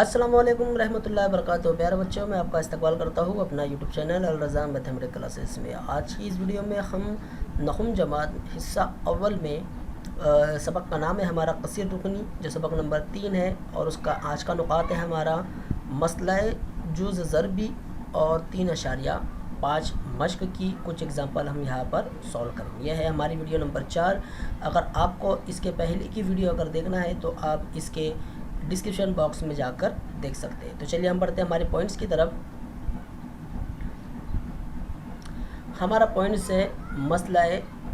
अस्सलाम वालेकुम रहमतुल्लाहि व बरकातहू। प्यारे बच्चों, मैं आपका इस्तकबाल करता हूँ अपना यूट्यूब चैनल अल रज़ा मैथमेटिक्स क्लासेस में। आज की इस वीडियो में हम नहुम जमात हिस्सा अव्वल में सबक का नाम है हमारा कसीर रुकनी, जो सबक नंबर 3 है, और उसका आज का नुकात है हमारा मसला जुज़ ज़रबी और 3.5 मश्क की कुछ एग्जांपल हम यहाँ पर सॉल्व करेंगे। यह है हमारी वीडियो नंबर 4। अगर आपको इसके पहले की वीडियो अगर देखना है तो आप इसके डिस्क्रिप्शन बॉक्स में जाकर देख सकते हैं। तो चलिए हम बढ़ते हैं हमारे पॉइंट्स की तरफ। हमारा पॉइंट्स है मसला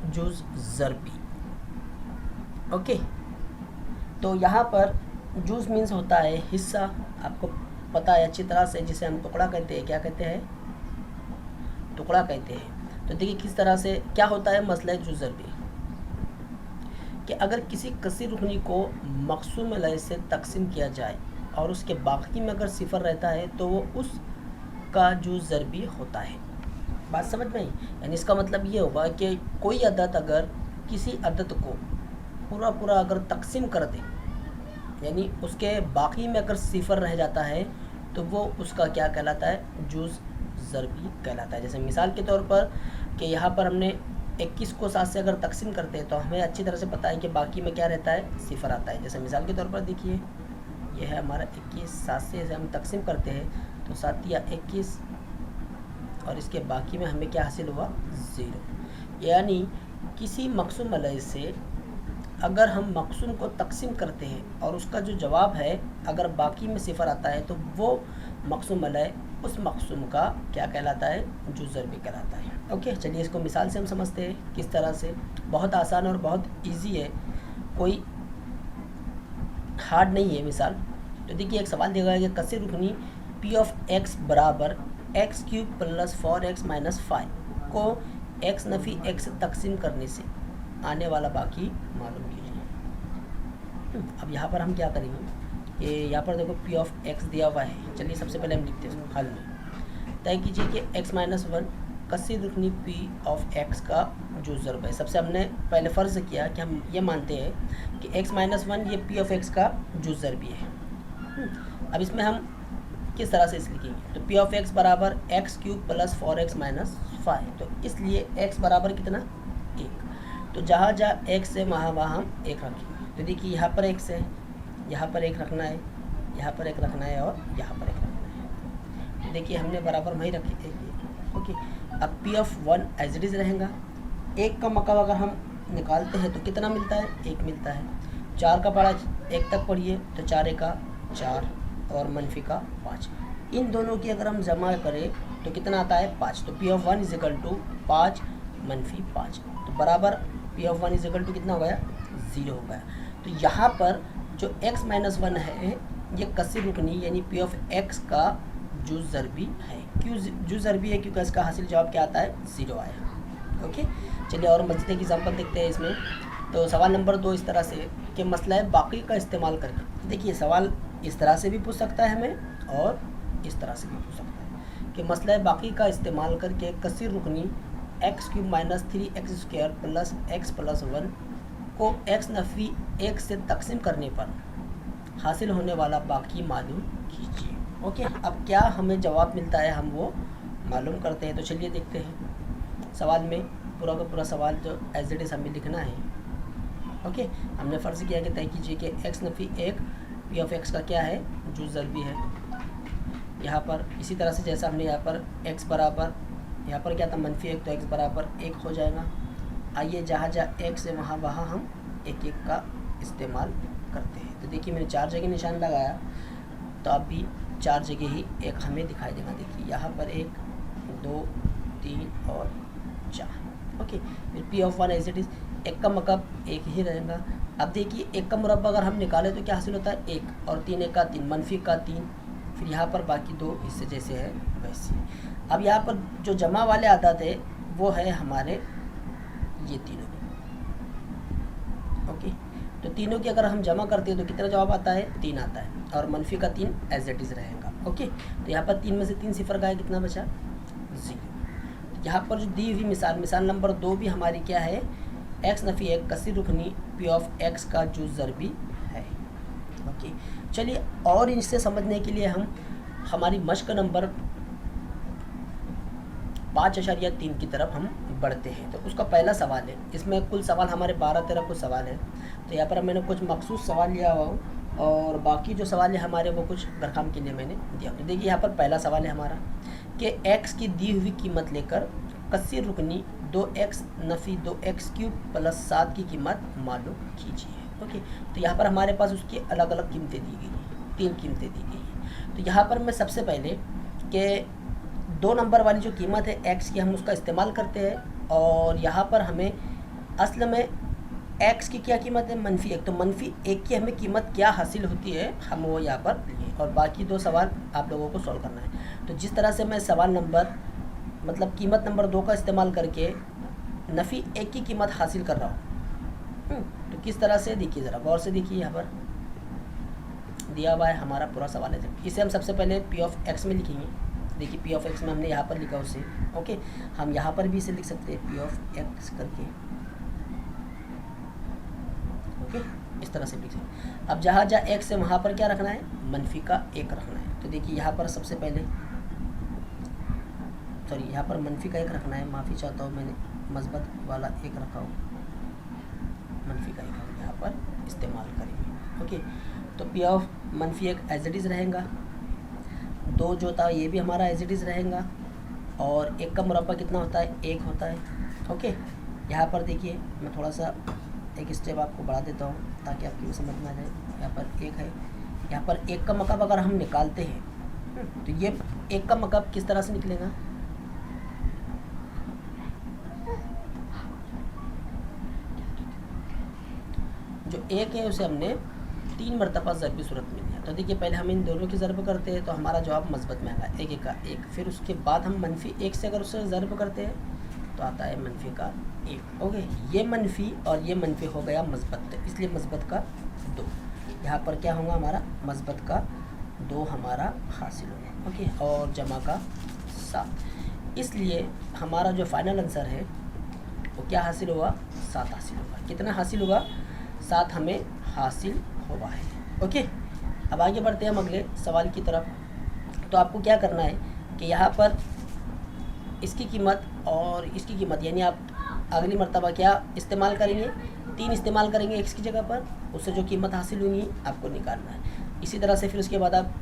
जुज़ ज़रबी। ओके, तो यहाँ पर जुज़ मीन्स होता है हिस्सा, आपको पता है अच्छी तरह से, जिसे हम टुकड़ा कहते हैं। क्या कहते हैं? टुकड़ा कहते हैं। तो देखिए किस तरह से क्या होता है मसला जुज़ ज़रबी, कि अगर किसी कसीर रुकनी को मक़सूम अलय से तकसीम किया जाए और उसके बाकी में अगर सिफर रहता है तो वो उसका जुज़ ज़रबी होता है। बात समझ में आई? यानी इसका मतलब ये होगा कि कोई अदद अगर किसी अदद को पूरा अगर तकसीम कर दे, यानी उसके बाकी में अगर सिफर रह जाता है तो वो उसका क्या कहलाता है? जुज़ ज़रबी कहलाता है। जैसे मिसाल के तौर पर कि यहाँ पर हमने 21 को 7 से अगर तकसीम करते हैं तो हमें अच्छी तरह से पता है कि बाकी में क्या रहता है? सिफर आता है। जैसे मिसाल के तौर पर देखिए, यह है हमारा 21, 7 से हम तकसीम करते हैं तो 7 या 21, और इसके बाकी में हमें क्या हासिल हुआ? 0। यानी किसी मक़सूम अलय से अगर हम मक़सूम को तकसीम करते हैं और उसका जो जवाब है अगर बाकी में सिफर आता है तो वो मक़सूम अलय उस मक़सूम का क्या कहलाता है? जुज़ ज़रबी कहलाता है। ओके, चलिए इसको मिसाल से हम समझते हैं किस तरह से। बहुत आसान और बहुत इजी है, कोई हार्ड नहीं है मिसाल। तो देखिए एक सवाल दिया गया है कि कसीर रुकनी पी ऑफ एक्स बराबर x cube plus 4x minus 5 को एक्स नफ़ी एक्स से तकसीम करने से आने वाला बाकी मालूम कीजिए। अब यहाँ पर हम क्या करेंगे, ये यहाँ पर देखो पी ऑफ एक्स दिया हुआ है। चलिए सबसे पहले हम लिखते हैं हल में। तय कीजिए कि x माइनस 1 कसीर रुकनी पी ऑफ एक्स का जुज़ ज़रब है। सबसे हमने पहले फ़र्ज़ किया कि हम ये मानते हैं कि x माइनस 1 ये पी ऑफ एक्स का जुज़ ज़रबी है। अब इसमें हम किस तरह से इस लिखेंगे, तो पी ऑफ एक्स बराबर x cube plus 4x minus 5। तो इसलिए x बराबर कितना? 1। तो जहाँ x है वहाँ हम 1 रखेंगे। तो देखिए यहाँ पर x है, यहाँ पर 1 रखना है, यहाँ पर 1 रखना है और यहाँ पर 1 रखना है। तो देखिए हमने बराबर वहीं रखी। ओके, अब p of 1 as it is रहेगा। 1 का मकाम अगर हम निकालते हैं तो कितना मिलता है? 1 मिलता है। 4 का पढ़ा 1 तक पढ़िए तो 4 का 4 और मनफी का 5। इन दोनों की अगर हम जमा करें तो कितना आता है? 5। तो p of 1 is equal to 5 मनफी 5, तो बराबर p of 1 is equal to कितना हो गया? 0 हो गया। तो यहाँ पर जो x माइनस 1 है ये कसीर रुकनी यानी पी ऑफ एक्स का जुज़ ज़रबी है। क्यों जुज़ ज़रबी है? क्योंकि इसका हासिल जवाब क्या आता है? 0 आया। ओके, चलिए और मज़ीद एक एग्जाम्पल देखते हैं इसमें। तो सवाल नंबर 2 इस तरह से कि मसला बाकी का इस्तेमाल करके। देखिए सवाल इस तरह से भी पूछ सकता है हमें और इस तरह से भी पूछ सकता है कि मसला बाकी का इस्तेमाल करके कसीर रुकनी x cube minus 3x square plus x plus 1 को x नफ़ी 1 से तकसीम करने पर हासिल होने वाला बाकी मालूम कीजिए। ओके, अब क्या हमें जवाब मिलता है हम वो मालूम करते हैं। तो चलिए देखते हैं सवाल में पूरा का पूरा सवाल जो एज इट इज़ हमें लिखना है। ओके, हमने फ़र्ज़ किया कि तय कीजिए कि x नफ़ी 1 पी ऑफ एक्स का क्या है? जुज़ ज़रबी है। यहाँ पर इसी तरह से जैसा हमने यहाँ पर x बराबर, यहाँ पर क्या था? मनफी 1, तो x बराबर 1 हो जाएगा। आइए जहाँ x है वहाँ हम 1 का इस्तेमाल करते हैं। तो देखिए मैंने 4 जगह निशान लगाया, तो अब भी 4 जगह ही 1 हमें दिखाई देगा। देखिए यहाँ पर 1, 2, 3 और 4। ओके, फिर p of 1 as it is 1 का मकब 1 ही रहेगा। अब देखिए 1 का मुरब्बा अगर हम निकालें तो क्या हासिल होता है? 1 और 3 1 का 3 मनफी का 3, फिर यहाँ पर बाकी 2 इससे जैसे है वैसे। अब यहाँ पर जो जमा वाले आदत है वो है हमारे ये तीनों। ओके, तो तीनों की अगर हम जमा करते हैं तो कितना जवाब आता है? 3 आता है और मनफी का 3 एज इट इज़ रहेगा। ओके, तो यहाँ पर 3 में से 3 सिफर गया, कितना बचा? 0। यहाँ पर जो दी हुई मिसाल नंबर 2 भी हमारी क्या है? x नफ़ी 1 कसीर रुकनी पी ऑफ x का जुज़ ज़रबी है। ओके, चलिए और इनसे समझने के लिए हम हमारी मश्क नंबर 5.3 की तरफ हम बढ़ते हैं। तो उसका पहला सवाल है, इसमें कुल सवाल हमारे 12-13 कुछ सवाल हैं। तो यहाँ पर मैंने कुछ मखसूस सवाल लिया हुआ हूँ और बाकी जो सवाल है हमारे वो कुछ घर काम के लिए मैंने दिया। तो देखिए यहाँ पर पहला सवाल है हमारा कि x की दी हुई कीमत लेकर कस्सी रुकनी 2x नफ़ी 2x क्यूब प्लस 7 की कीमत मालूम कीजिए। ओके, तो यहाँ पर हमारे पास उसकी अलग अलग कीमतें दी गई हैं, 3 कीमतें दी गई हैं। तो यहाँ पर मैं सबसे पहले कि 2 नंबर वाली जो कीमत है x की हम उसका इस्तेमाल करते हैं और यहाँ पर हमें असल में x की क्या कीमत है, -1। तो -1 की हमें कीमत क्या हासिल होती है हम वो यहाँ पर लिए और बाकी 2 सवाल आप लोगों को सॉल्व करना है। तो जिस तरह से मैं सवाल नंबर मतलब कीमत नंबर 2 का इस्तेमाल करके नफ़ी 1 की कीमत हासिल कर रहा हूँ, तो किस तरह से देखिए, ज़रा गौर से देखिए। यहाँ पर दिया हुआ है हमारा पूरा सवाल है। इसे हम सबसे पहले p ऑफ x में लिखेंगे। देखिए p ऑफ x में हमने यहाँ पर लिखा उसे। ओके, हम यहाँ पर भी इसे लिख सकते हैं p ऑफ x करके। ओके, इस तरह से लिख सकते हैं। अब जहाँ जहाँ x है वहाँ पर क्या रखना है, -1 रखना है। तो देखिए यहाँ पर सबसे पहले यहाँ पर -1 रखना है, माफ़ी चाहता हूँ मैंने मस्बत वाला 1 रखा हो, -1 हम यहाँ पर इस्तेमाल करेंगे। ओके, तो p of -1 as it is रहेगा, 2 जो था ये भी हमारा एज इट इज़ रहेगा और 1 का मुरब्बा कितना होता है, 1 होता है। ओके, यहाँ पर देखिए मैं थोड़ा सा एक स्टेप आपको बढ़ा देता हूँ ताकि आपकी समझ में आ जाए। यहाँ पर 1 है, यहाँ पर 1 का मकब अगर हम निकालते हैं तो ये 1 का मकब किस तरह से निकलेगा, जो 1 है उसे हमने 3 मरतबा ज़रबी सूरत में लिया। तो देखिए पहले हम इन दोनों की ज़रब करते हैं तो हमारा जवाब मस्बत में आएगा, 1 का 1। फिर उसके बाद हम -1 से अगर उससे ज़रब करते हैं तो आता है -1 का 1। ओके, ये मनफी और ये मनफी हो गया मस्बत, इसलिए मस्बत का 2। यहाँ पर क्या होगा हमारा, मस्बत का 2 हमारा हासिल होगा। ओके, और जमा का 7, इसलिए हमारा जो फाइनल आंसर है वो क्या हासिल होगा, 7 हासिल होगा। कितना हासिल होगा, 7 हमें हासिल हुआ है। ओके, अब आगे बढ़ते हैं हम अगले सवाल की तरफ। तो आपको क्या करना है कि यहाँ पर इसकी कीमत और इसकी कीमत यानी आप अगली मर्तबा क्या इस्तेमाल करेंगे, 3 इस्तेमाल करेंगे x की जगह पर, उससे जो कीमत हासिल होगी आपको निकालना है। इसी तरह से फिर उसके बाद आप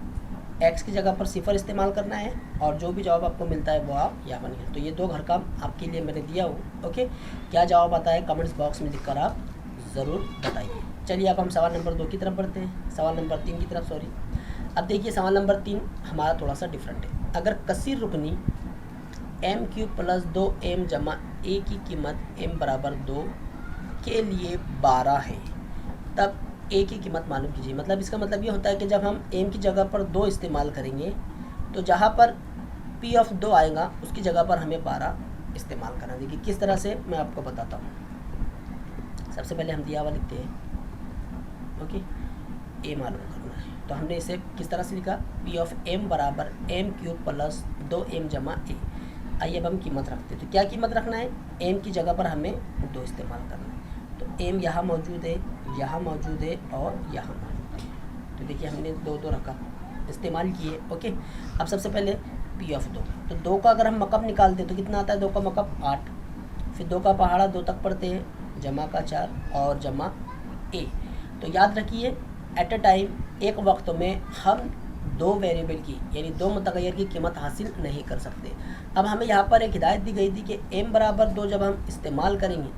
x की जगह पर 0 इस्तेमाल करना है और जो भी जवाब आपको मिलता है वो आप यहाँ पर निकालें। तो ये 2 घर काम आपके लिए मैंने दिया हूँ। ओके, क्या जवाब आता है कमेंट्स बॉक्स में लिखकर आप ज़रूर बताइए। चलिए अब हम सवाल नंबर 2 की तरफ बढ़ते हैं, सवाल नंबर 3 की तरफ सॉरी। अब देखिए सवाल नंबर 3 हमारा थोड़ा सा डिफरेंट है। अगर कसीर रुकनी m³ + 2m जमा a की कीमत m = 2 के लिए 12 है, तब a की कीमत मालूम कीजिए। मतलब इसका मतलब ये होता है कि जब हम m की जगह पर 2 इस्तेमाल करेंगे तो जहाँ पर p ऑफ 2 आएगा उसकी जगह पर हमें 12 इस्तेमाल करना। देखिए किस तरह से मैं आपको बताता हूँ। सबसे पहले हम दिया हुआ लिखते हैं। ओके, a मालूम करना है तो हमने इसे किस तरह से लिखा, p of m = m³ + 2m जमा a। आइए अब हम कीमत रखते हैं। तो क्या कीमत रखना है, m की जगह पर हमें 2 इस्तेमाल करना है। तो m यहाँ मौजूद है, यहाँ मौजूद है और यहाँ मौजूद है। तो देखिए हमने 2 रखा इस्तेमाल किए। ओके, अब सबसे पहले p ऑफ 2, तो 2 का अगर हम मकब निकालते हैं तो कितना आता है, 2 का मकब 8, फिर 2 का पहाड़ा 2 तक पढ़ते हैं, जमा का 4 और जमा a। तो याद रखिए एट अ टाइम एक वक्त में हम 2 वेरिएबल की यानी 2 मुतगैर की कीमत हासिल नहीं कर सकते। अब हमें यहाँ पर एक हिदायत दी गई थी कि m = 2 जब हम इस्तेमाल करेंगे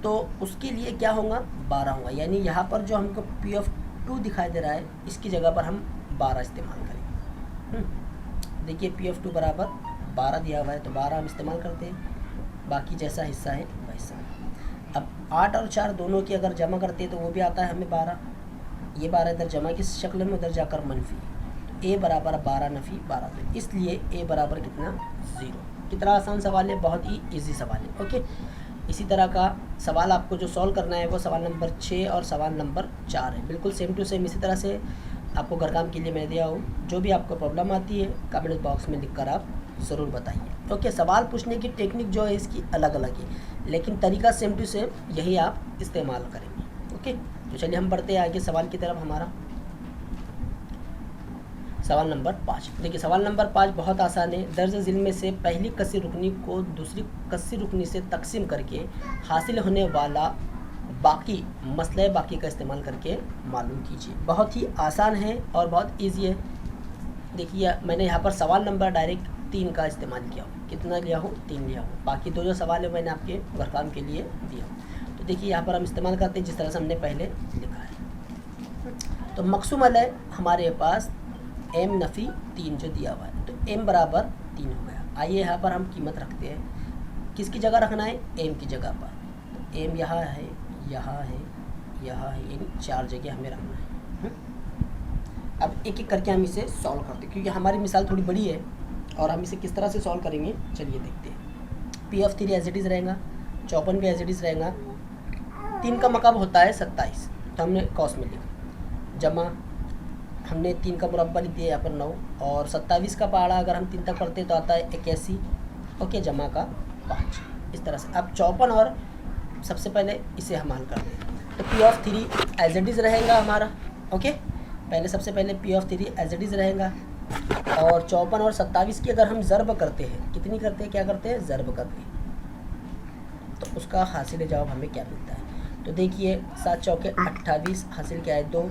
तो उसके लिए क्या होगा, 12 होगा। यानी यहाँ पर जो हमको p ऑफ 2 दिखाई दे रहा है इसकी जगह पर हम 12 इस्तेमाल करेंगे। देखिए p ऑफ 2 = 12 दिया हुआ है तो 12 हम इस्तेमाल करते हैं, बाकी जैसा हिस्सा है वैसा। अब 8 और 4 दोनों की अगर जमा करते हैं तो वो भी आता है हमें 12। ये 12 इधर जमा की शक्ल में, उधर जाकर मनफी। तो a = 12 नफ़ी 12, तो इसलिए a बराबर कितना, 0। कितना आसान सवाल है, बहुत ही इजी सवाल है। ओके, इसी तरह का सवाल आपको जो सॉल्व करना है वो सवाल नंबर 6 और सवाल नंबर 4 है, बिल्कुल सेम टू सेम। इसी तरह से आपको घर काम के लिए मैं दिया हूँ। जो भी आपको प्रॉब्लम आती है कमेंट बॉक्स में लिखकर आप ज़रूर बताइए। ओके, सवाल पूछने की टेक्निक जो है इसकी अलग अलग है, लेकिन तरीका सेम टू सेम यही आप इस्तेमाल करेंगे। ओके, तो चलिए हम बढ़ते हैं आगे सवाल की तरफ। हमारा सवाल नंबर 5। देखिए सवाल नंबर 5 बहुत आसान है। दर्ज झील में से पहली कस्सी रुकनी को दूसरी कस्सी रुकनी से तकसीम करके हासिल होने वाला बाकी मसले बाकी का इस्तेमाल करके मालूम कीजिए। बहुत ही आसान है और बहुत इजी है। देखिए मैंने यहाँ पर सवाल नंबर डायरेक्ट 3 का इस्तेमाल किया हूँ। कितना लिया हूँ? 3 लिया हूँ। बाकी 2 जो सवाल है मैंने आपके घर काम के लिए दिया। तो देखिए यहाँ पर हम इस्तेमाल करते हैं जिस तरह से हमने पहले लिखा है। तो मकसूम अलय हमारे पास m नफ़ी 3 जो दिया हुआ है, तो m बराबर 3 हो गया। आइए यहाँ पर हम कीमत रखते हैं। किसकी जगह रखना है? m की जगह पर। तो m यहाँ है, यहाँ है, यहाँ है, यानी 4 जगह हमें रखना है। अब एक एक करके हम इसे सॉल्व करते हैं क्योंकि हमारी मिसाल थोड़ी बड़ी है और हम इसे किस तरह से सॉल्व करेंगे चलिए देखते हैं। P of 3 as it is रहेगा, 54 भी एज इट इज़ रहेगा। 3 का मकब होता है 27, तो हमने कॉस में लिखा, जमा हमने 3 का मुरब्बा लिख दिया यहाँ पर 9, और 27 का पहाड़ा अगर हम 3 तक पढ़ते हैं तो आता है 81, ओके, जमा का 5, इस तरह से। अब 54 और सबसे पहले इसे हम हल करते हैं। तो p of 3 as it is रहेगा हमारा, ओके। पहले सबसे पहले p of 3 as it is रहेगा, और 54 और 27 की अगर हम ज़र्ब करते हैं, कितनी करते हैं, क्या करते हैं, ज़र्ब करते हैं, तो उसका हासिल जवाब हमें क्या मिलता है। तो देखिए 7 चौके 28 हासिल क्या है 2,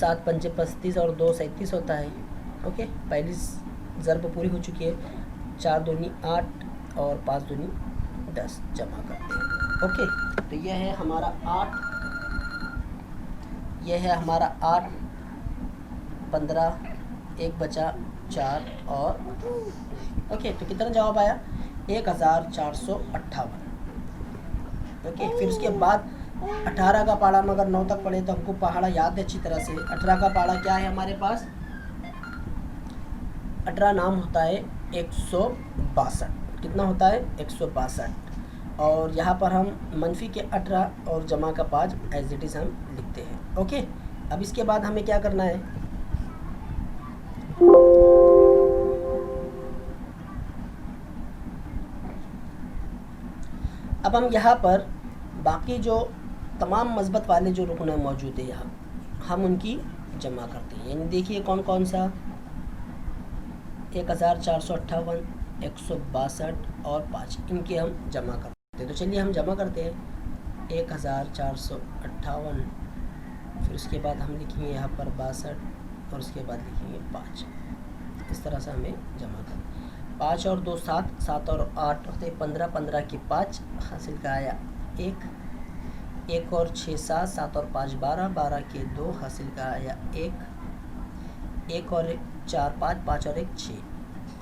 7 पंचे 35 और 2 37 होता है, ओके। पहली ज़र्ब पूरी हो चुकी है। 4 दूनी 8 और 5 दूनी 10, जमा करते हैं, ओके। तो यह है हमारा 8, यह है हमारा 8, 15, 1 बचा 4 और ओके। तो कितना जवाब आया? 1458, ओके। फिर उसके बाद 18 का पहाड़ा हम अगर 9 तक पढ़े तो हमको पहाड़ा याद है अच्छी तरह से। 18 का पहाड़ा क्या है हमारे पास? 18 नाम होता है 162। कितना होता है? 162। और यहाँ पर हम मनफी के 18 और जमा का 5 एज इट इज़ हम लिखते हैं, ओके। अब इसके बाद हमें क्या करना है, अब हम यहाँ पर बाकी जो तमाम मस्बत वाले जो रुकन मौजूद है यहाँ हम उनकी जमा करते हैं। यानी देखिए कौन कौन सा, 1458, 162 और 5, इनके हम जमा करते हैं। तो चलिए हम जमा करते हैं। 1458, फिर उसके बाद हम लिखेंगे यहाँ पर 62 और उसके बाद लिखेंगे 5। इस तरह से हमें जमा करना। 5 और 2 7, 7 और 8 होते 15, 15 के 5 हासिल का आया 1, 1 और 6 7, 7 और 5 12, 12 के 2 हासिल का आया 1, 1 और 4 5, 5 और 1 6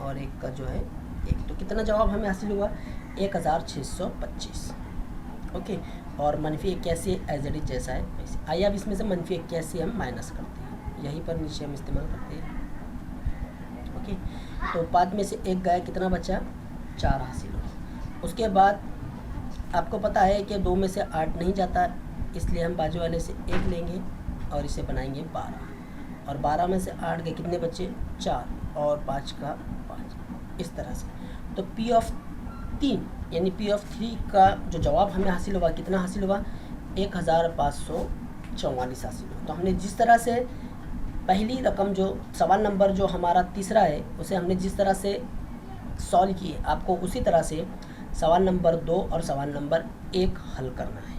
और 1 का जो है 1। तो कितना जवाब हमें हासिल हुआ? 1625, ओके। और मनफी 81 एज इट इज जैसा है वैसे। आइए अब इसमें से मनफी 81 हम माइनस करते हैं, यहीं पर नीचे हम इस्तेमाल करते हैं, ओके। तो 5 में से 1 गया, कितना बचा? 4 हासिल हो। उसके बाद आपको पता है कि 2 में से 8 नहीं जाता, इसलिए हम बाजू वाले से 1 लेंगे और इसे बनाएंगे 12, और 12 में से 8 गए, कितने बचे? 4 और 5 का 5, इस तरह से। तो पी ऑफ 3 यानी पी ऑफ 3 का जो जवाब हमें हासिल हुआ, कितना हासिल हुआ? 1544 हासिल हुआ। तो हमने जिस तरह से पहली रकम जो सवाल नंबर जो हमारा तीसरा है उसे हमने जिस तरह से सॉल्व किए, आपको उसी तरह से सवाल नंबर 2 और सवाल नंबर 1 हल करना है,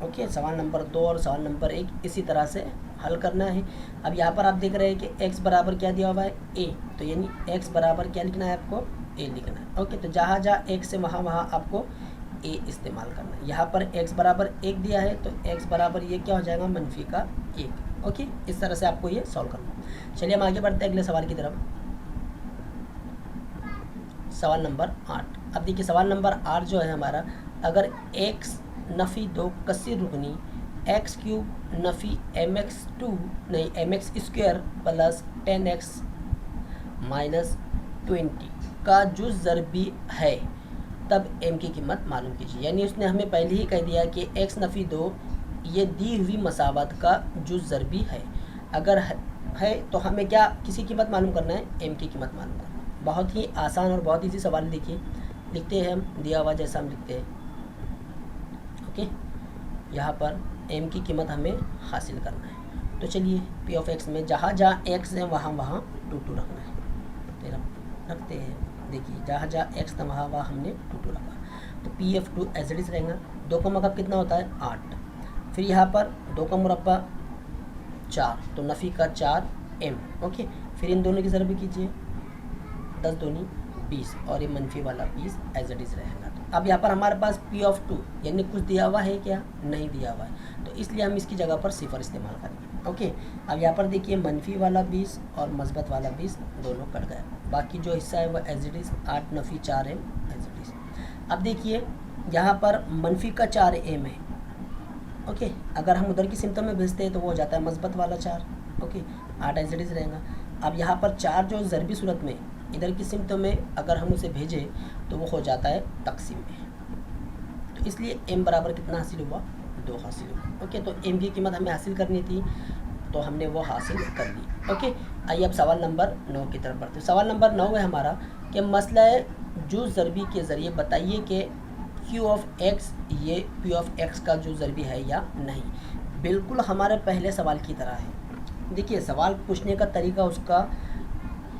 ओके। सवाल नंबर 2 और सवाल नंबर 1 इसी तरह से हल करना है। अब यहाँ पर आप देख रहे हैं कि x बराबर क्या दिया हुआ है? a, तो यानी x बराबर क्या लिखना है आपको? a लिखना है, ओके। तो जहाँ जहाँ x से वहाँ वहाँ आपको a इस्तेमाल करना है। यहाँ पर x बराबर 1 दिया है तो x बराबर ये क्या हो जाएगा? मनफी का 1, ओके। इस तरह से आपको ये सॉल्व करना है। चलिए हम आगे बढ़ते हैं अगले सवाल की तरफ। सवाल नंबर 8। अब देखिए सवाल नंबर 8 जो है हमारा, अगर x नफ़ी 2 कस्सी रुकनी एक्स क्यूब नफ़ी m x square plus 10x minus 20 का जुज़ ज़रबी है, तब m की कीमत मालूम कीजिए। यानी उसने हमें पहले ही कह दिया कि x नफ़ी 2 ये दी हुई मसावत का जुज़ ज़रबी है। अगर है तो हमें क्या किसी कीमत मालूम करना है? m की कीमत मालूम करना है। बहुत ही आसान और बहुत ईजी सवाल देखिए, लिखते हैं हम दिया हुआ जैसा हम लिखते हैं, ओके। यहाँ पर m की कीमत हमें हासिल करना है। तो चलिए पी ऑफ एक्स में जहाँ जहाँ एक्स है वहाँ वहाँ टू टू रखना है, तो रखते हैं। देखिए जहाँ जहाँ एक्स था वहाँ वहाँ हमने टू टू रखा, तो p of two as it is रहेगा। 2 का मकब कितना होता है 8, फिर यहाँ पर 2 का मुरब्बा 4, तो नफ़ी का 4 एम। ओके, फिर इन दोनों की ज़रब कीजिए, 10 दूनी 20 और ये मनफी वाला 20 एज इट इज़ रहेगा। तो अब यहाँ पर हमारे पास पी ऑफ टू यानी कुछ दिया हुआ है क्या, नहीं दिया हुआ है, तो इसलिए हम इसकी जगह पर सिफर इस्तेमाल करेंगे। ओके, अब यहाँ पर देखिए मनफी वाला 20 और मस्बत वाला 20 दोनों कट गए, बाकी जो हिस्सा है वह एज इट इज़ 8 नफ़ी 4 एम एज इट इज़। अब देखिए यहाँ पर मनफी का 4 एम है। ओके, अगर हम उधर की सिमतों में भेजते हैं तो वो हो जाता है मस्बत वाला 4। ओके, 8 एज इट इज़ रहेगा। अब यहाँ पर 4 जो ज़रबी सूरत में इधर की सिमतों में अगर हम उसे भेजें तो वो हो जाता है तकसीम में, तो इसलिए m बराबर कितना हासिल हुआ, 2 हासिल हुआ। ओके, तो m की कीमत हमें हासिल करनी थी तो हमने वो हासिल कर ली। ओके, आइए अब सवाल नंबर 9 की तरफ बढ़ते हैं। सवाल नंबर 9 है हमारा कि मसला जुज़ ज़रबी के ज़रिए बताइए कि Q ऑफ x ये P ऑफ x का जुज़ ज़रबी है या नहीं। बिल्कुल हमारे पहले सवाल की तरह है। देखिए सवाल पूछने का तरीका उसका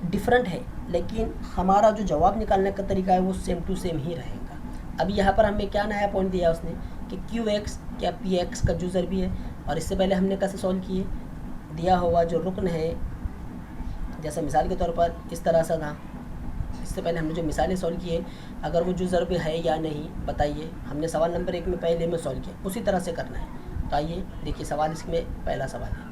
डिफरेंट है, लेकिन हमारा जो जवाब निकालने का तरीका है वो सेम टू सेम ही रहेगा। अभी यहाँ पर हमें क्या नया पॉइंट दिया उसने कि QX क्या PX का जुज़ ज़रबी है, और इससे पहले हमने कैसे सॉल्व किए, दिया हुआ जो रुकन है, जैसे मिसाल के तौर पर इस तरह सा था, इससे पहले हमने जो मिसालें सॉल्व किए अगर वो जुज़ ज़रबी है या नहीं बताइए, हमने सवाल नंबर 1 में पहले में सॉल्व किया, उसी तरह से करना है। तो आइए देखिए सवाल, इसमें पहला सवाल है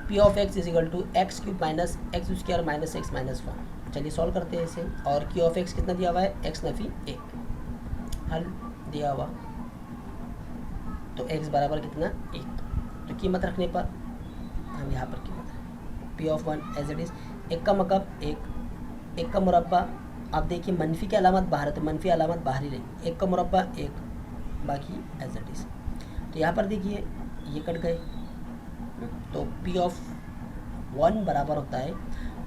p of x is equal to x cube minus x square minus x minus 1। चलिए सॉल्व करते हैं इसे। और क्यू ऑफ एक्स कितना दिया हुआ है, एक्स नफ़ी 1, हल दिया हुआ, तो एक्स बराबर कितना 1, तो कीमत रखने पर हम यहाँ पर कीमत p of 1 as it is, 1 का मकब 1, 1 का मुरब्बा। आप देखिए मनफी की अलामत बाहर है तो मनफी अलामत बाहर ही रहेगी, 1 का मुरब्बा 1, बाकी एज इट इज़। तो यहाँ पर देखिए ये कट गए, तो P ऑफ 1 बराबर होता है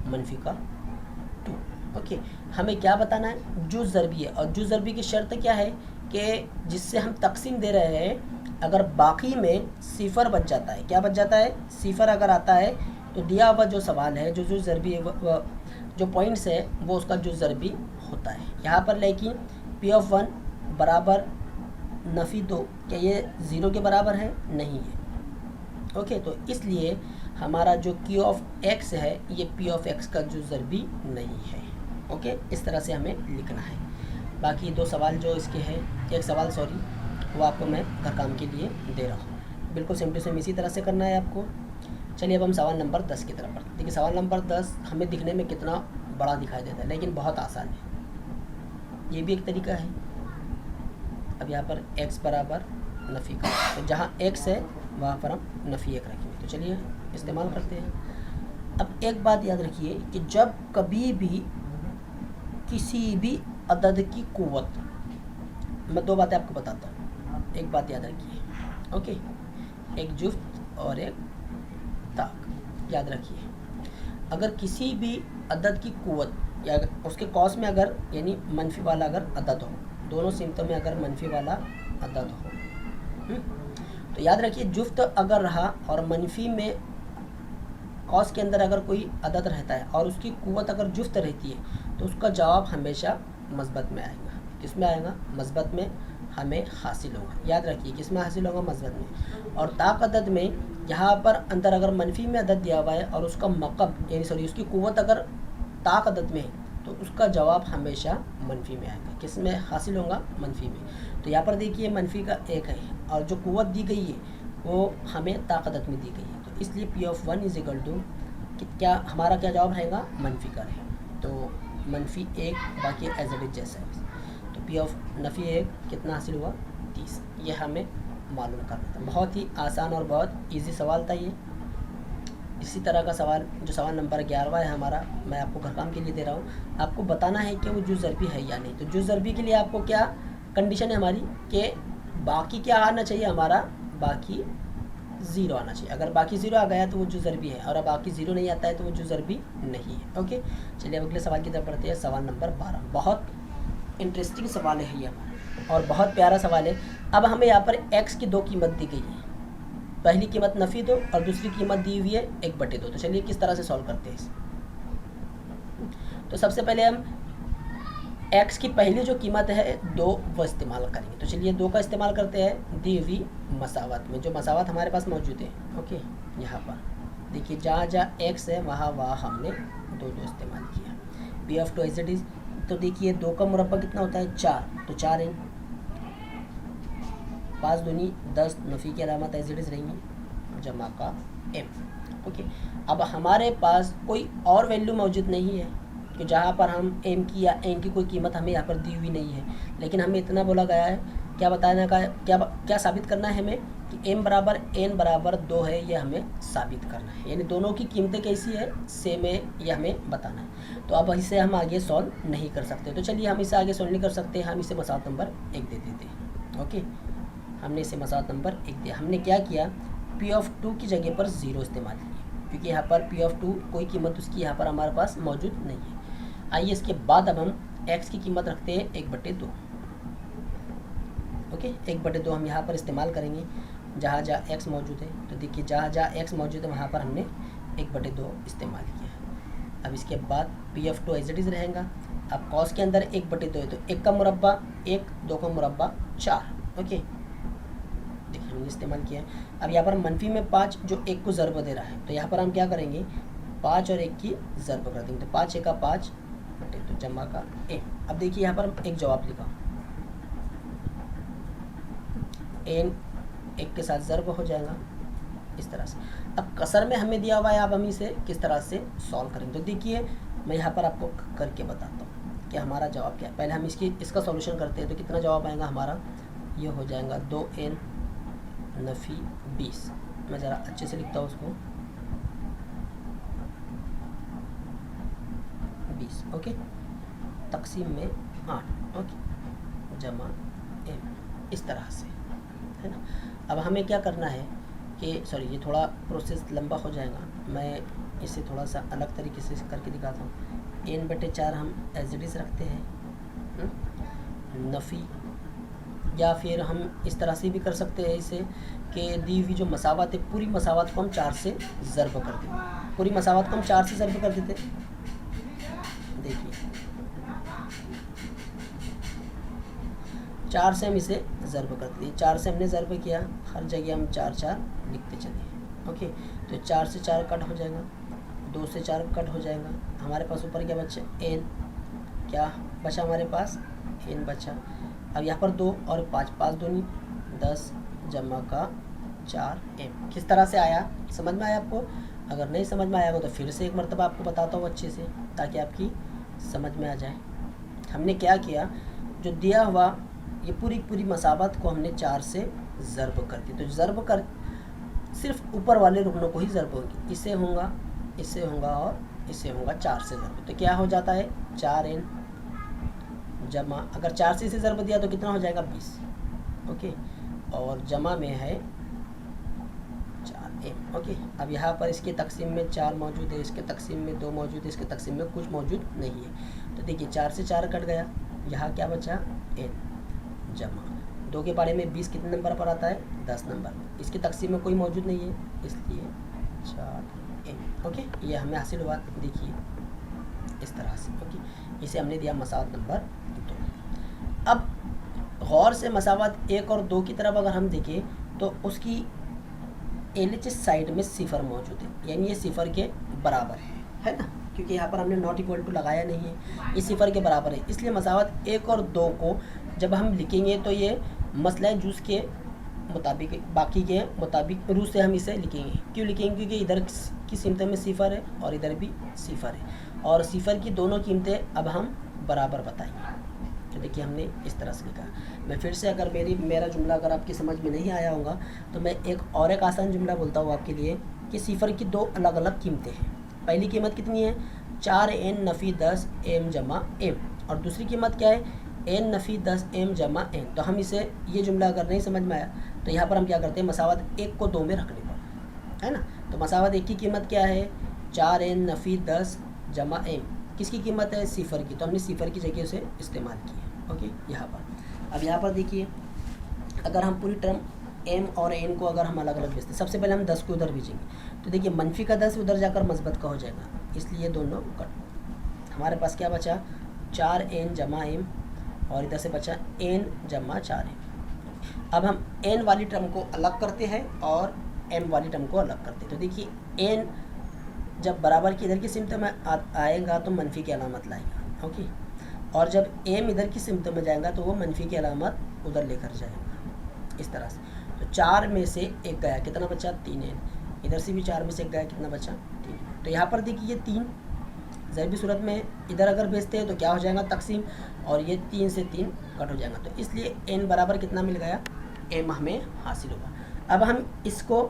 मनफी का 2। ओके, हमें क्या बताना है, जुज़ ज़रबी है, और जुज़ ज़रबी की शर्त क्या है कि जिससे हम तकसीम दे रहे हैं अगर बाकी में सिफर बच जाता है, क्या बच जाता है, सिफर अगर आता है तो दिया हुआ जो सवाल है जो जुज़ ज़रबी है जो पॉइंट्स है वो उसका जुज़ ज़रबी होता है। यहाँ पर लेकिन P ऑफ 1 बराबर नफ़ी 2, क्या ये 0 के बराबर है, नहीं है। ओके, तो इसलिए हमारा जो Q ऑफ x है ये P ऑफ x का जुज़ ज़रबी नहीं है। ओके, इस तरह से हमें लिखना है। बाकी 2 सवाल जो इसके हैं, एक सवाल सॉरी वो आपको मैं घर काम के लिए दे रहा हूँ, बिल्कुल सेम टू सेम इसी तरह से करना है आपको। चलिए अब हम सवाल नंबर 10 की तरफ बढ़ते हैं। देखिए सवाल नंबर 10 हमें दिखने में कितना बड़ा दिखाई देता है लेकिन बहुत आसान है, ये भी एक तरीका है। अब यहाँ पर x बराबर नफ़ी का, तो जहाँ x है वहाँ पर हम नफ़ी 1 रखेंगे, तो चलिए इस्तेमाल करते हैं। अब एक बात याद रखिए कि जब कभी भी किसी भी अदद की कुव्वत, मैं 2 बातें आपको बताता हूँ, एक बात याद रखिए। ओके, एक जुफ्त और एक ताक, याद रखिए। अगर किसी भी अदद की कुव्वत या उसके कौस में अगर यानी मनफी वाला अगर अदद हो, दोनों सिमतों में अगर मनफी वाला अदद हो, तो याद रखिए जुफ्त अगर रहा और मनफी में कौस के अंदर अगर कोई अदद रहता है और उसकी कुव्वत अगर जुफ्त रहती है तो उसका जवाब हमेशा मस्बत में आएगा। किस में आएगा, मस्बत में हमें हासिल होगा। याद रखिए किस में हासिल होगा, मस्बत में। और ताक अदद में यहाँ पर अंदर अगर मनफी में अदद दिया हुआ है और उसका मकब यानी सॉरी उसकी कुव्वत अगर ताक अदद में है तो उसका जवाब हमेशा मनफी में आएगा। किस में हासिल होगा, मनफी में। तो यहाँ पर देखिए मनफी का 1 है और जो कुव्वत दी गई है वो हमें ताक अदद में दी गई है, तो इसलिए P of 1 is equal to क्या हमारा क्या जवाब रहेगा, मनफी का रहेगा, तो मनफी 1, बाकी एज इट इज जैसा है। तो P ऑफ नफ़ी 1 कितना हासिल हुआ, 30। ये हमें मालूम करना था। बहुत ही आसान और बहुत ईजी सवाल था ये। इसी तरह का सवाल जो सवाल नंबर 11वां है हमारा, मैं आपको घर काम के लिए दे रहा हूँ। आपको बताना है कि वो जुज़ ज़रबी है या नहीं। तो जुज़ ज़रबी के लिए आपको क्या कंडीशन है हमारी कि बाकी क्या आना चाहिए, हमारा बाकी 0 आना चाहिए। अगर बाकी 0 आ गया तो वो जुज़ ज़रबी है, और अब बाकी 0 नहीं आता है तो वो जुज़ ज़रबी नहीं है। ओके, चलिए अब अगले सवाल की तरफ बढ़ते हैं। सवाल नंबर 12 बहुत इंटरेस्टिंग सवाल है ये हमारा और बहुत प्यारा सवाल है। अब हमें यहाँ पर x की 2 कीमत दी गई है। पहली कीमत नफ़ी दो और दूसरी कीमत दी हुई है 1/2। तो चलिए किस तरह से सॉल्व करते हैं इसे। तो सबसे पहले हम x की पहली जो कीमत है 2 वो इस्तेमाल करेंगे। तो चलिए 2 का इस्तेमाल करते हैं दी हुई मसावत में, जो मसावत हमारे पास मौजूद है। ओके, यहाँ पर देखिए जहाँ जहाँ x है वहाँ वहाँ हमने 2 इस्तेमाल किया। P of 2 as it is. तो देखिए 2 का मुरब्बा कितना होता है 4, तो 4 n, 5 दूनी 10, नफ़ी की अलामत एज इट इज़ रहेंगी, जमा का m। ओके, अब हमारे पास कोई और वैल्यू मौजूद नहीं है कि जहाँ पर हम m की या n की कोई कीमत हमें यहाँ पर दी हुई नहीं है, लेकिन हमें इतना बोला गया है, क्या बताने का, क्या साबित करना है हमें कि m बराबर n बराबर 2 है, ये हमें साबित करना है। यानी दोनों की कीमतें कैसी है, सेम है, ये हमें बताना है। तो अब इसे हम आगे सॉल्व नहीं कर सकते। तो चलिए हम इसे आगे सॉल्व नहीं कर सकते, हम इसे मसावत नंबर 1 दे देते हैं। ओके, हमने इसे मसावत नंबर 1 दिया। हमने क्या किया, पी ऑफ 2 की जगह पर 0 इस्तेमाल किया, क्योंकि यहाँ पर पी ऑफ 2 कोई कीमत उसकी यहाँ पर हमारे पास मौजूद नहीं है। आइए इसके बाद अब हम x की कीमत रखते हैं 1/2। ओके, 1/2 हम यहाँ पर इस्तेमाल करेंगे जहाँ जहाँ x मौजूद है। तो देखिए जहाँ जहाँ x मौजूद है वहाँ पर हमने 1/2 इस्तेमाल किया है। अब इसके बाद p of 2 as it is रहेगा। अब कॉस के अंदर 1/2 है, तो 1 का मुरब्बा 1, 2 का मुरब्बा 4। ओके, देखिए हमने इस्तेमाल किया है। अब यहाँ पर मनफी में 5 जो 1 को ज़रब दे रहा है, तो यहाँ पर हम क्या करेंगे, 5 और 1 की ज़रब कर देंगे। तो 5 1 का 5, तो जमा का a। अब देखिए यहाँ पर हम एक जवाब लिखा, n 1 के साथ ज़रब हो जाएगा इस तरह से। अब कसर में हमें दिया हुआ है, अब हम इसे किस तरह से सॉल्व करेंगे। तो देखिए मैं यहाँ पर आपको करके बताता हूँ कि हमारा जवाब क्या है। पहले हम इसका सॉल्यूशन करते हैं। तो कितना जवाब आएगा हमारा, ये हो जाएगा 2n नफ़ी 20। मैं ज़रा अच्छे से लिखता हूँ उसको, 20। ओके, तकसीम में 8। ओके, जमा m, इस तरह से, है ना। अब हमें क्या करना है कि सॉरी, ये थोड़ा प्रोसेस लंबा हो जाएगा, मैं इसे थोड़ा सा अलग तरीके से करके दिखाता हूँ। n/4 हम एज इट इज़ रखते हैं नफ़ी, या फिर हम इस तरह से भी कर सकते हैं इसे कि दी हुई जो मसावत है पूरी मसावत को हम 4 से ज़रब कर दें। पूरी मसावत को हम 4 से ज़रब कर देते। देखिए 4 से हम इसे ज़रब कर दिए, 4 से हमने ज़रब किया, हर जगह हम 4 4 लिखते चले। ओके, तो 4 से 4 कट हो जाएगा, 2 से 4 कट हो जाएगा। हमारे पास ऊपर क्या बचा, n, क्या बचा हमारे पास, n बचा। अब यहाँ पर 2 और 5, 5 दूनी 10, जमा का 4m। किस तरह से आया, समझ में आया आपको? अगर नहीं समझ में आया हो तो फिर से एक मरतबा आपको बताता हूँ अच्छे से, ताकि आपकी समझ में आ जाए। हमने क्या किया, जो दिया हुआ ये पूरी मसावत को हमने 4 से ज़रब कर दी। तो ज़रब कर सिर्फ ऊपर वाले रुकनों को ही ज़रब होगी, इससे होगा, इससे होगा और इससे होगा 4 से ज़रब। तो क्या हो जाता है 4n जमा, अगर 4 से इसे ज़रब दिया तो कितना हो जाएगा 20। ओके, और जमा में है 4m। ओके, अब यहाँ पर इसके तकसीम में 4 मौजूद है, इसके तकसीम में 2 मौजूद है, इसके तकसीम में कुछ मौजूद नहीं है। तो देखिए 4 से 4 कट गया, यहाँ क्या बचा n जमा 2 के बारे में 20 कितने नंबर पर आता है 10 नंबर। इसकी तकसीम में कोई मौजूद नहीं है, इसलिए 4n। ओके, ये हमें हासिल हुआ, देखिए इस तरह से। ओके, इसे हमने दिया मसावत नंबर 2। अब गौर से मसावत 1 और 2 की तरफ अगर हम देखें तो उसकी LHS साइड में सिफर मौजूद है, यानी ये सिफर के बराबर है ना, क्योंकि यहाँ पर हमने नॉट इक्वल टू लगाया नहीं है, ये सिफर के बराबर है। इसलिए मसावत 1 और 2 को जब हम लिखेंगे तो ये मसला जूस के मुताबिक, बाकी के मुताबिक रूह से हम इसे लिखेंगे। क्यों लिखेंगे, क्योंकि इधर की कीमतें में सिफर है और इधर भी सिफर है, और सिफर की दोनों कीमतें अब हम बराबर बताएंगे। तो देखिए हमने इस तरह से लिखा। मैं फिर से, अगर मेरा जुमला अगर आपकी समझ में नहीं आया होगा तो मैं एक आसान जुमला बोलता हूँ आपके लिए कि सिफर की 2 अलग अलग कीमतें हैं। पहली कीमत कितनी है 4n नफ़ी 10 m जमा m, और दूसरी कीमत क्या है n नफ़ी 10 m जमा n। तो हम इसे, ये जुमला अगर नहीं समझ में आया तो यहाँ पर हम क्या करते हैं, मसावत 1 को 2 में रखने पर, है ना। तो मसावत 1 की कीमत क्या है 4n नफ़ी 10 जमा m, किसकी कीमत है सिफर की, तो हमने सिफर की जगह उसे इस्तेमाल की है। ओके, यहाँ पर अब यहाँ पर देखिए, अगर हम पूरी टर्म एम और एन को अगर हम अलग अलग भेजते हैं, सबसे पहले हम 10 को उधर भेजेंगे तो देखिए मनफी का 10 उधर जाकर मस्बत का हो जाएगा, इसलिए दोनों कट। हमारे पास क्या बचा 4n जमा एम और इधर से बचा n जमा 4m। अब हम n वाली टर्म को अलग करते हैं और m वाली टर्म को अलग करते हैं। तो देखिए n जब बराबर की इधर की सिमत में आएगा तो मनफी की अलामत लाएगा, ओके, और जब m इधर की सिमत में जाएगा तो वो मनफी की अलामत उधर लेकर जाएगा, इस तरह से। तो 4 में से 1 गया, कितना बचा 3n, इधर से भी 4 में से 1 गया, कितना बचा 3। तो यहाँ पर देखिए ये 3 ज़रूरी सूरत में इधर अगर भेजते हैं तो क्या हो जाएगा तकसीम, और ये 3 से 3 कट हो जाएगा, तो इसलिए n बराबर कितना मिल गया m हमें हासिल होगा। अब हम इसको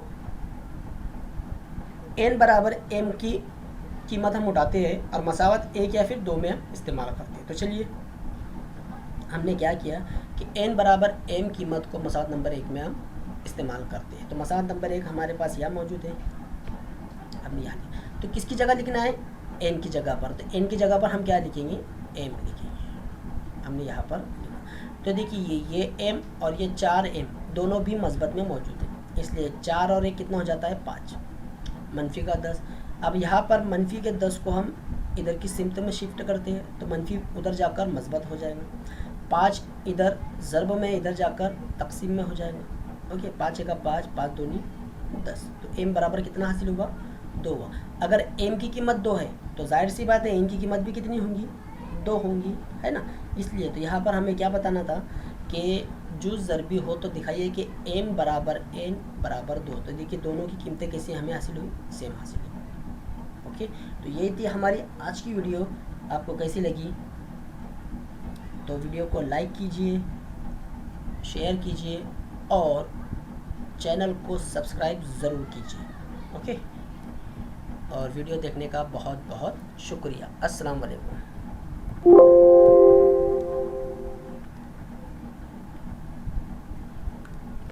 n बराबर m की कीमत हम उठाते हैं और मसावत 1 या फिर 2 में हम इस्तेमाल करते हैं। तो चलिए हमने क्या किया कि n बराबर m कीमत को मसावत नंबर 1 में हम इस्तेमाल करते हैं। तो मसावत नंबर 1 हमारे पास यहाँ मौजूद है, हमने यहाँ तो किसकी जगह लिखना है n की जगह पर, तो n की जगह पर हम क्या लिखेंगे m लिखेंगे, हमने यहाँ पर लिखा। तो देखिए ये m और ये 4m दोनों भी मस्बत में मौजूद है, इसलिए 4 और 1 कितना हो जाता है 5, मनफी का 10। अब यहाँ पर मनफी के 10 को हम इधर की सिमत में शिफ्ट करते हैं तो मनफी उधर जाकर मस्बत हो जाएगा, 5 इधर ज़रब में इधर जाकर तकसीम में हो जाएगा, ओके, 5 का 5, 5 दूनी 10। तो m बराबर कितना हासिल हुआ 2 हुआ। अगर m की कीमत 2 है तो जाहिर सी बात है n की कीमत भी कितनी होंगी 2 होंगी, है ना। इसलिए तो यहाँ पर हमें क्या बताना था कि जो ज़रबी हो तो दिखाइए कि m बराबर n बराबर 2। तो देखिए दोनों की कीमतें कैसे हमें हासिल हुई, सेम हासिल हुई, ओके। तो ये थी हमारी आज की वीडियो, आपको कैसी लगी तो वीडियो को लाइक कीजिए, शेयर कीजिए और चैनल को सब्सक्राइब ज़रूर कीजिए, ओके। और वीडियो देखने का बहुत बहुत शुक्रिया। अस्सलाम वालेकुम।